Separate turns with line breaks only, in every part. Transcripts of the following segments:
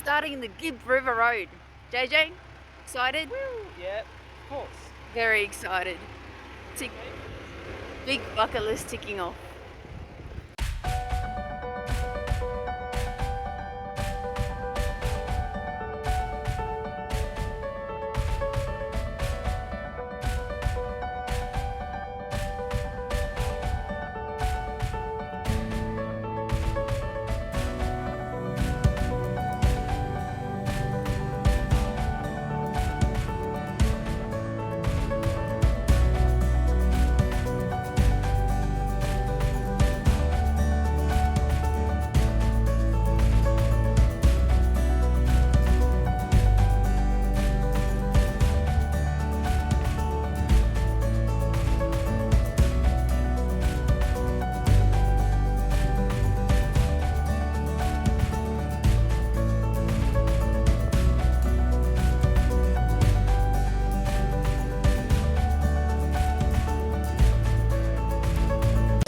starting the Gibb River Road. JJ, excited?
Woo! Yeah, of course.
Very excited. Tick, big bucket list ticking off.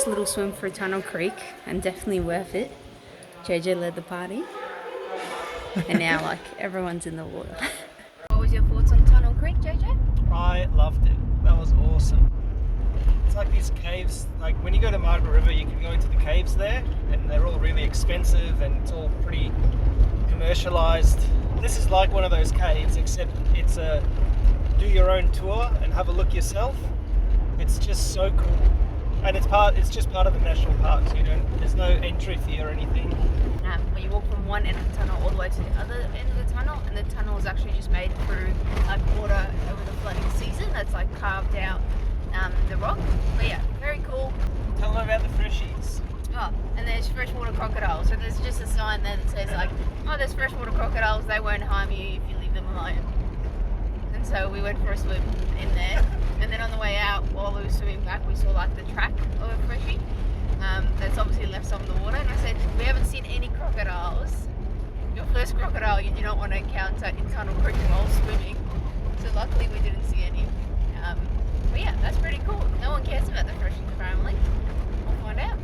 Little swim through Tunnel Creek and definitely worth it. JJ led the party and now like everyone's in the water. What was your thoughts on Tunnel Creek, JJ?
I loved it. That was awesome. It's like these caves, like when you go to Margaret River you can go into the caves there and they're all really expensive and it's all pretty commercialized. This is like one of those caves except it's a do your own tour and have a look yourself. It's just so cool. And it's just part of the national park, so there's no entry fee or anything.
When you walk from one end of the tunnel all the way to the other end of the tunnel, and the tunnel is actually just made through like water over the flooding season. That's like carved out the rock. But yeah, very cool.
Tell them about the freshies.
Oh, and there's freshwater crocodiles. So there's just a sign there that says like, oh, there's freshwater crocodiles. They won't harm you if you leave them alone. And so we went for a swim in there. And then on the way out, while we were swimming back, we saw like the track of a freshie that's obviously left some of the water. And I said, we haven't seen any crocodiles. Your first crocodile you do not want to encounter in Tunnel Creek while swimming. So luckily we didn't see any. But yeah, that's pretty cool. No one cares about the freshie apparently. We'll find out.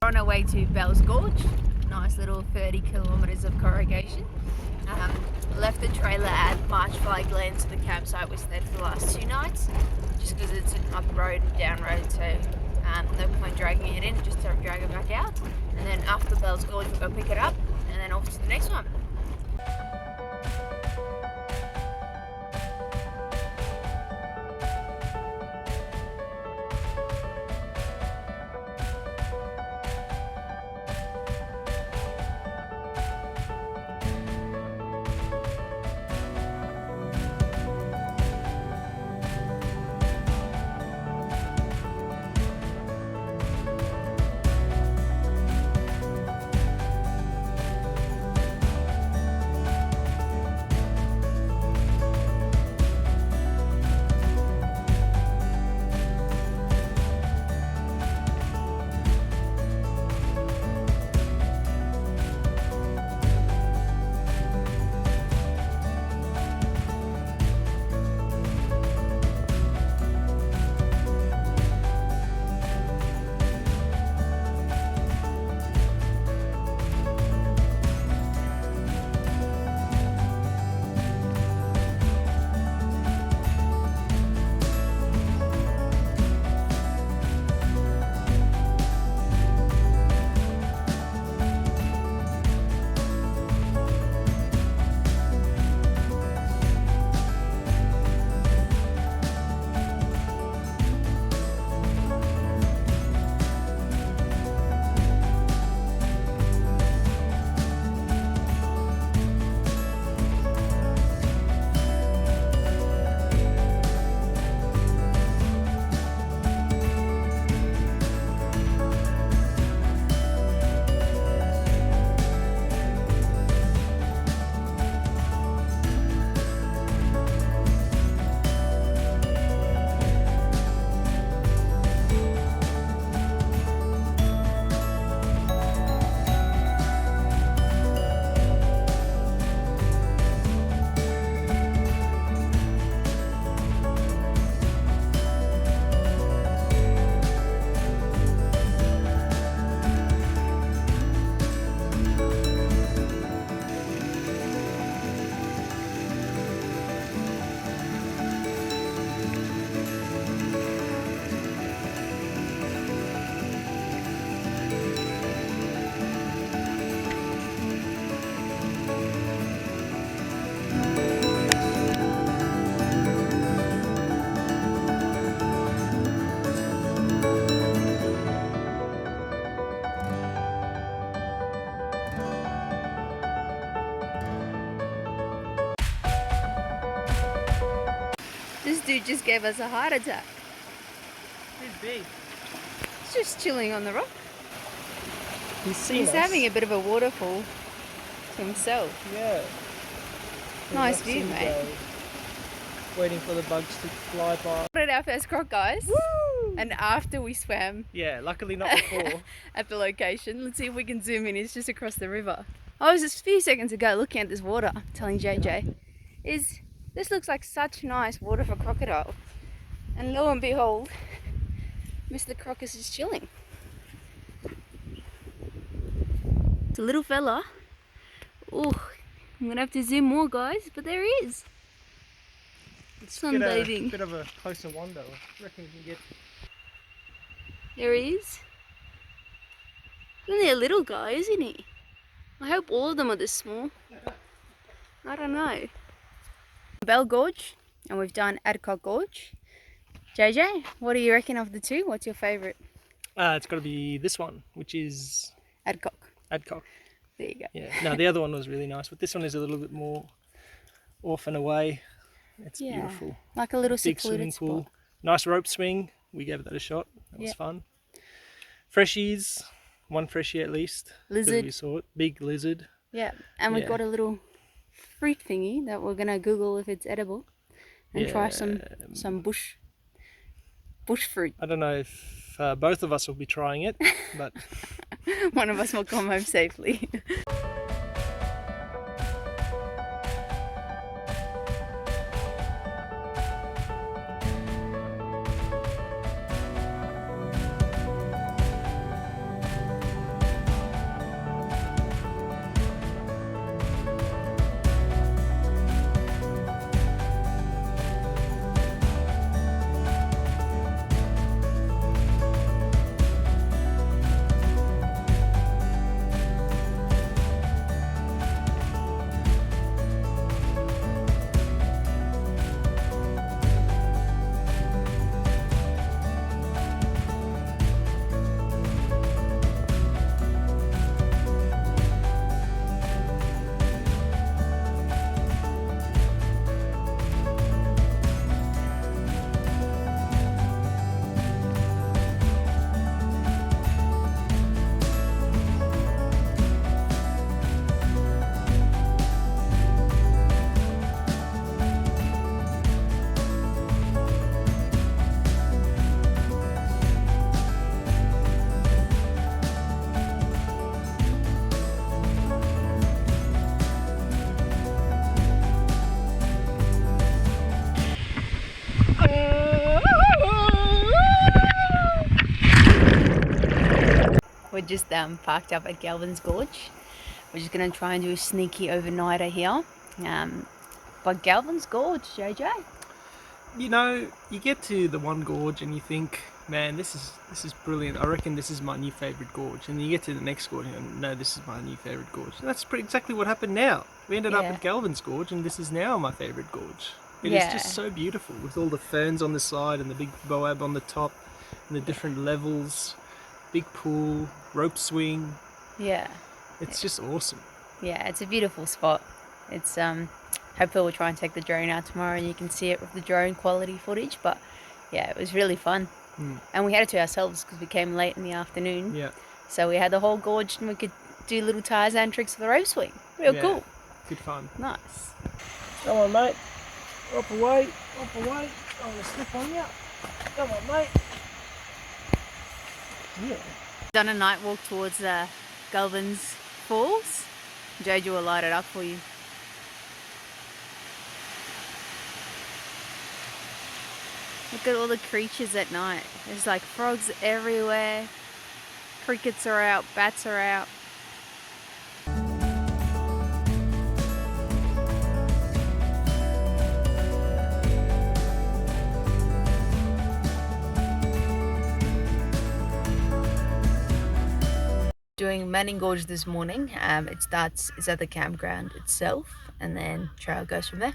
We're on our way to Galvans Gorge, nice little 30 kilometres of corrugation. Left the trailer at Fly Glen to the campsite we stayed for the last 2 nights, just because it's an up road and down road, so no point dragging it in, just to drag it back out. And then after Galvans Gorge we'll go pick it up and then off to the next one. dude just gave us a heart attack.
He's big.
He's just chilling on the rock.
He's
having a bit of a waterfall to himself.
Yeah.
Nice view, mate.
Waiting for the bugs to fly by.
We did our first croc, guys.
Woo!
And after we swam
Yeah, luckily not before.
at the location. Let's see if we can zoom in. It's just across the river. I was just a few seconds ago looking at this water, telling JJ, this looks like such nice water for crocodile. And lo and behold, Mr. Crocus is chilling. It's a little fella. Oh, I'm gonna have to zoom more, guys, but there he is. Sunbathing.
A bit of a closer one though. I reckon you can get.
There he is. Only a little guy, isn't he? I hope all of them are this small. I don't know. Bell Gorge, and we've done Adcock Gorge. JJ, what do you reckon of the two? What's your favourite?
It's got to be this one, which is
Adcock.
Adcock.
There you go.
Yeah. No, the other one was really nice, but this one is a little bit more off and away. It's beautiful.
Like a little
big
secluded
swimming pool.
spot.
Nice rope swing. We gave that a shot. That was fun. Freshies. One freshie at least.
Lizard.
We saw it. Big lizard.
Yeah, and we've got a little fruit thingy that we're gonna Google if it's edible, and try some bush fruit.
I don't know if both of us will be trying it, but
one of us will come home safely. We're just parked up at Galvans Gorge. We're just going to try and do a sneaky overnighter here. But Galvans Gorge, JJ?
you know, you get to the one gorge and you think, man, this is brilliant. I reckon this is my new favourite gorge. And then you get to the next gorge and you go, no, this is my new favourite gorge. And that's exactly what happened now. We ended up at Galvans Gorge and this is now my favourite gorge. It is just so beautiful with all the ferns on the side and the big boab on the top and the different levels, big pool, rope swing.
Yeah.
It's just awesome.
Yeah, it's a beautiful spot. It's hopefully we'll try and take the drone out tomorrow and you can see it with the drone quality footage, but yeah, it was really fun. And we had it to ourselves because we came late in the afternoon.
Yeah.
So we had the whole gorge and we could do little Tarzan tricks for the rope swing. Real cool.
Good fun.
Nice.
Come on, mate. Up away, up away. I'm going to slip on you. Come on, mate. Yeah.
Done a night walk towards Galvans Falls. Jojo will light it up for you. Look at all the creatures at night. There's like frogs everywhere. Crickets are out, bats are out. Doing Manning Gorge this morning. It starts at the campground itself and then trail goes from there.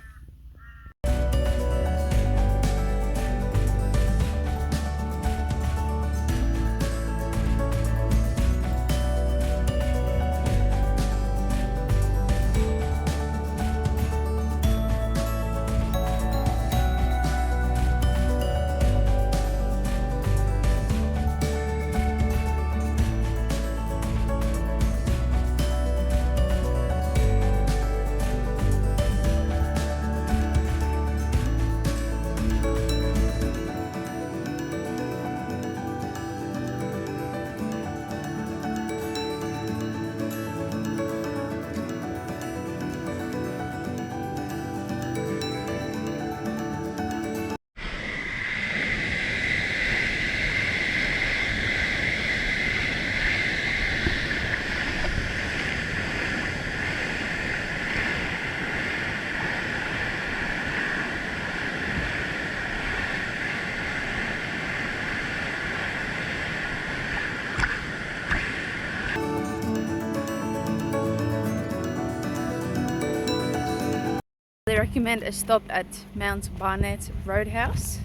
recommend a stop at Mount Barnett Roadhouse.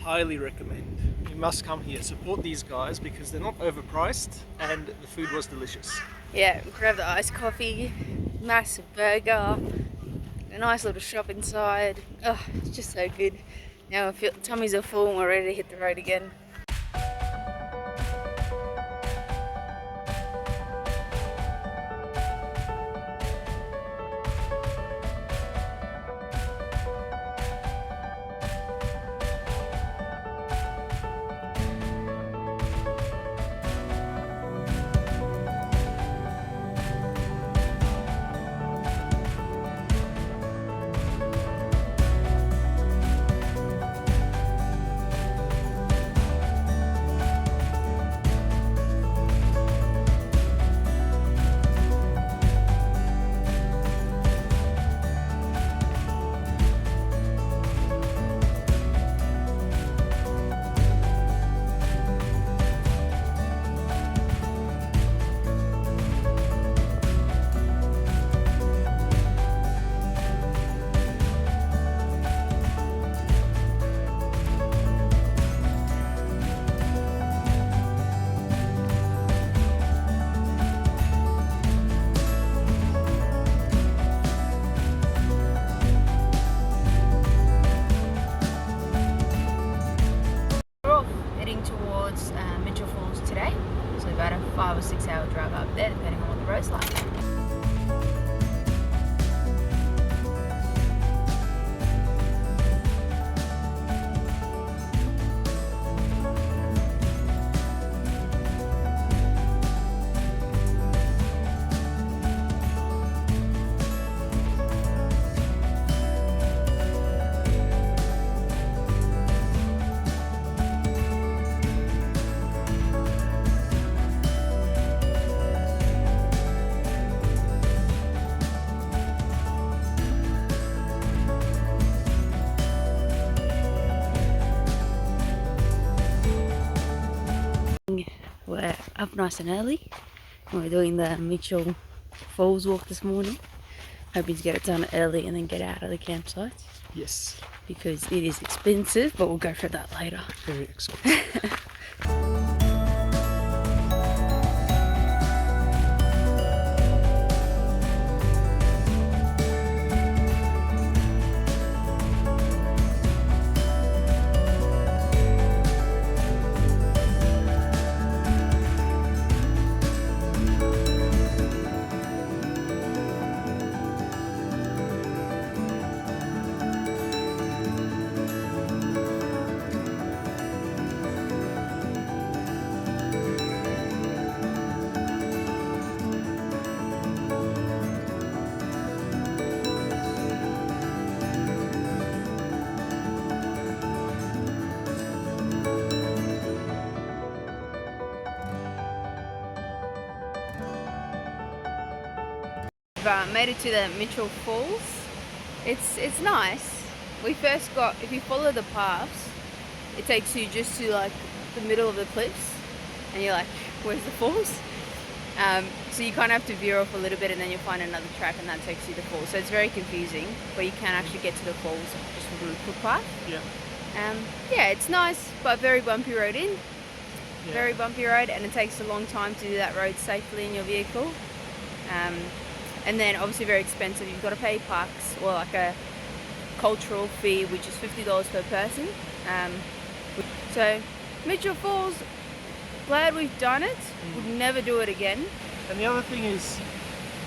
Highly recommend. You must come here. Support these guys because they're not overpriced and the food was delicious.
Yeah, grab the iced coffee, massive burger, a nice little shop inside. Oh, it's just so good. Now our tummies are full and we're ready to hit the road again. Towards Mitchell Falls today, so about a 5 or 6 hour drive up there depending on what the road's like. We're up nice and early. We're doing the Mitchell Falls walk this morning. Hoping to get it done early and then get out of the campsite.
Yes.
Because it is expensive, but we'll go for that later.
Very expensive. Made it to the Mitchell Falls. It's nice. We first got, if you follow the paths, it takes you just to like the middle of the cliffs and you're like, where's the falls? So you kind of have to veer off a little bit and then you'll find another track and that takes you to the falls. So it's very confusing, but you can actually get to the falls just with a footpath. Yeah.
Yeah, it's nice, but very bumpy road in.
Yeah.
Very bumpy road, and it takes a long time to do that road safely in your vehicle. And then obviously very expensive. You've got to pay parks or like a cultural fee, which is $50 per person. So Mitchell Falls, glad we've done it. Would never do it again.
And the other thing is,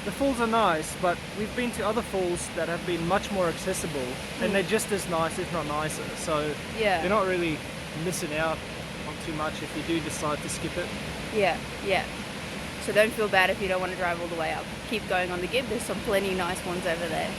the falls are nice, but we've been to other falls that have been much more accessible, and they're just as nice, if not nicer. So
Yeah.
you're not really missing out on too much if you do decide to skip it.
Yeah, yeah. So don't feel bad if you don't want to drive all the way up. Keep going on the Gibb. There's some plenty nice ones over there.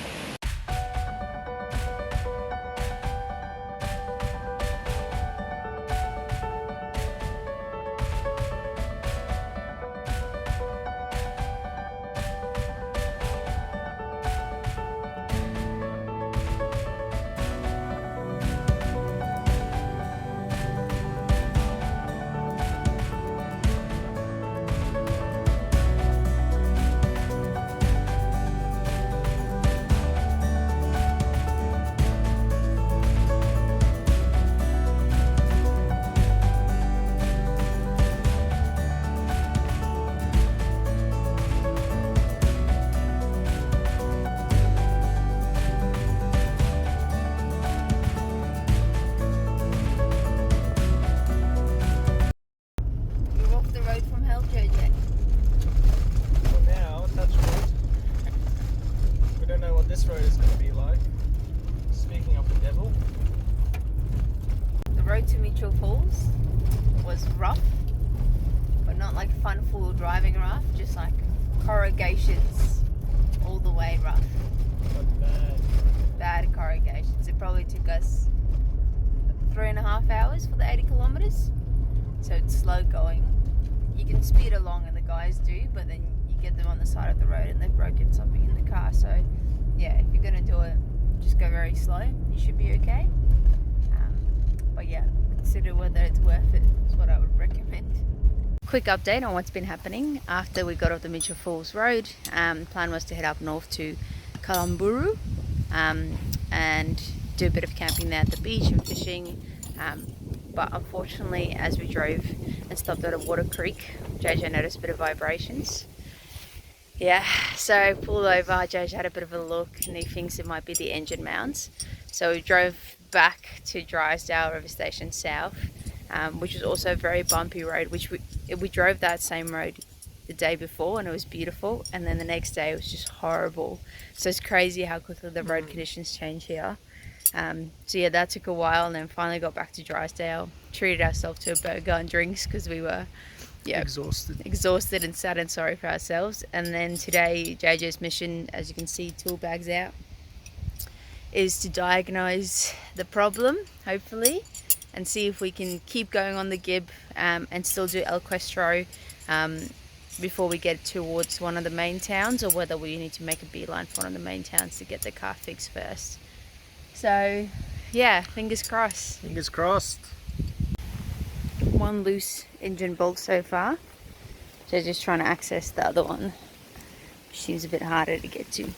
actual driving rough, just like corrugations all the way rough. Bad corrugations. It probably took us 3.5 hours for the 80 kilometers. So it's slow going. You can speed along, and the guys do, but then you get them on the side of the road and they've broken something in the car. So yeah, if you're gonna do it, just go very slow. You should be okay. But yeah, consider whether it's worth it. Is what I would recommend. Quick update on what's been happening after we got off the Mitchell Falls Road. Plan was to head up north to Kalamburu and do a bit of camping there at the beach and fishing. But unfortunately, as we drove and stopped at a water creek, JJ noticed a bit of vibrations. Yeah, so pulled over. JJ had a bit of a look and he thinks it might be the engine mounts. So we drove back to Drysdale River Station South, which was also a very bumpy road, which we drove that same road the day before and it was beautiful, and then the next day it was just horrible. So it's crazy how quickly the road conditions change here. So yeah, that took a while, and then finally got back to Drysdale, treated ourselves to a burger and drinks because we were exhausted and sad and sorry for ourselves. And then today JJ's mission, as you can see, tool bags out, is to diagnose the problem, hopefully, and see if we can keep going on the Gibb and still do El Questro before we get towards one of the main towns, or whether we need to make a beeline for one of the main towns to get the car fixed first. So yeah, fingers crossed.
Fingers crossed.
One loose engine bolt so far. So just trying to access the other one, which seems a bit harder to get to.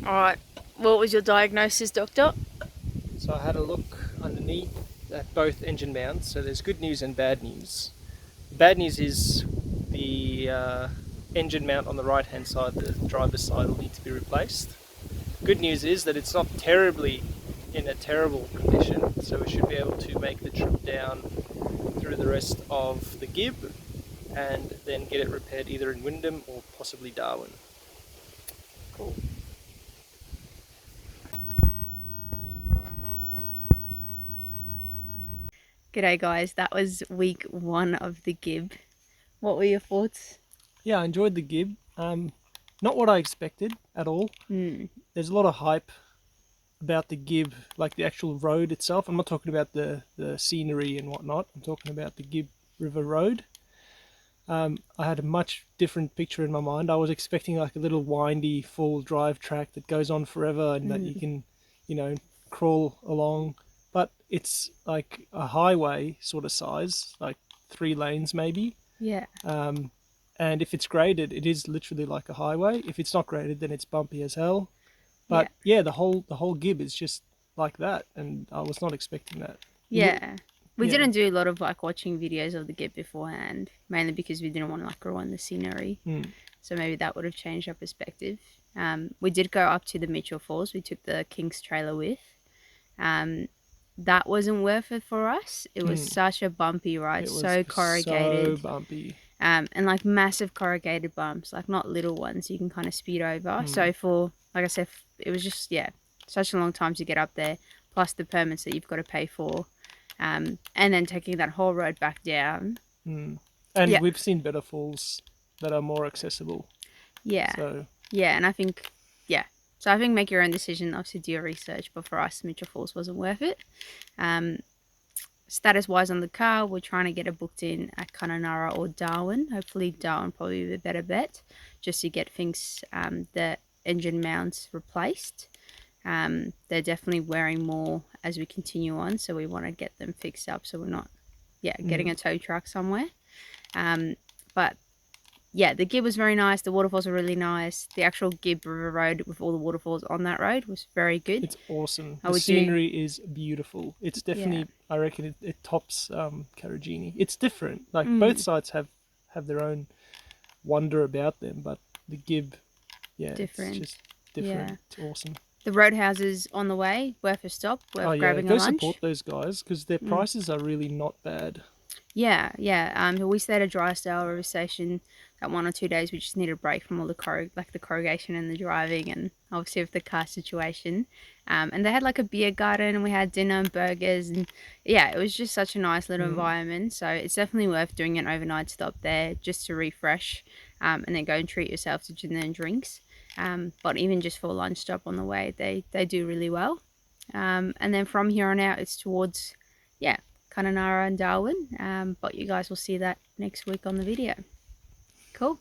Alright, what was your diagnosis, doctor?
So I had a look underneath at both engine mounts. So there's good news and bad news. The bad news is the engine mount on the right hand side, the driver's side, will need to be replaced. Good news is that it's not terribly in a terrible condition, so we should be able to make the trip down through the rest of the Gibb and then get it repaired either in Wyndham or possibly Darwin.
Cool. G'day guys, that was week 1 of the Gibb. What were your thoughts?
Yeah, I enjoyed the Gibb. Not what I expected at all. There's a lot of hype about the Gibb, like the actual road itself. I'm not talking about the scenery and whatnot. I'm talking about the Gibb River Road. I had a much different picture in my mind. I was expecting like a little windy full drive track that goes on forever and that you can, crawl along. But it's like a highway sort of size, like 3 lanes maybe.
Yeah.
And if it's graded, it is literally like a highway. If it's not graded, then it's bumpy as hell. But yeah, the whole Gibb is just like that, and I was not expecting that.
Yeah. We didn't do a lot of like watching videos of the Gibb beforehand, mainly because we didn't want to like ruin the scenery. So maybe that would have changed our perspective. We did go up to the Mitchell Falls. We took the King's trailer with. That wasn't worth it for us. It was such a bumpy ride, so corrugated. So
bumpy.
And like massive corrugated bumps, like not little ones you can kind of speed over. So for, like I said, it was just, such a long time to get up there, plus the permits that you've got to pay for. And then taking that whole road back down. And
we've seen better falls that are more accessible. Yeah. So.
Yeah, and I think, So I think make your own decision, obviously do your research, but for us, Mitchell Falls wasn't worth it. Status-wise on the car, we're trying to get it booked in at Kununurra or Darwin. Hopefully Darwin probably be the better bet, just to get things, the engine mounts replaced. They're definitely wearing more as we continue on, so we want to get them fixed up so we're not, getting a tow truck somewhere. But yeah, the Gibb was very nice. The waterfalls were really nice. The actual Gibb River Road with all the waterfalls on that road was very good.
It's awesome. The scenery is beautiful. It's definitely, I reckon it tops Karajini. It's different. Like both sides have their own wonder about them, but the Gibb, different. It's just different. Yeah. It's awesome.
The Roadhouse is on the way, worth a stop, worth grabbing a lunch.
Go support those guys because their prices are really not bad.
Yeah, yeah. So we stayed at Drysdale River Station that 1 or 2 days. We just needed a break from all the the corrugation and the driving, and obviously with the car situation. And they had like a beer garden, and we had dinner and burgers, and yeah, it was just such a nice little environment. So it's definitely worth doing an overnight stop there just to refresh, and then go and treat yourself to dinner and drinks. But even just for a lunch stop on the way, they do really well. And then from here on out, it's towards, yeah, Kununurra and Darwin, but you guys will see that next week on the video. Cool.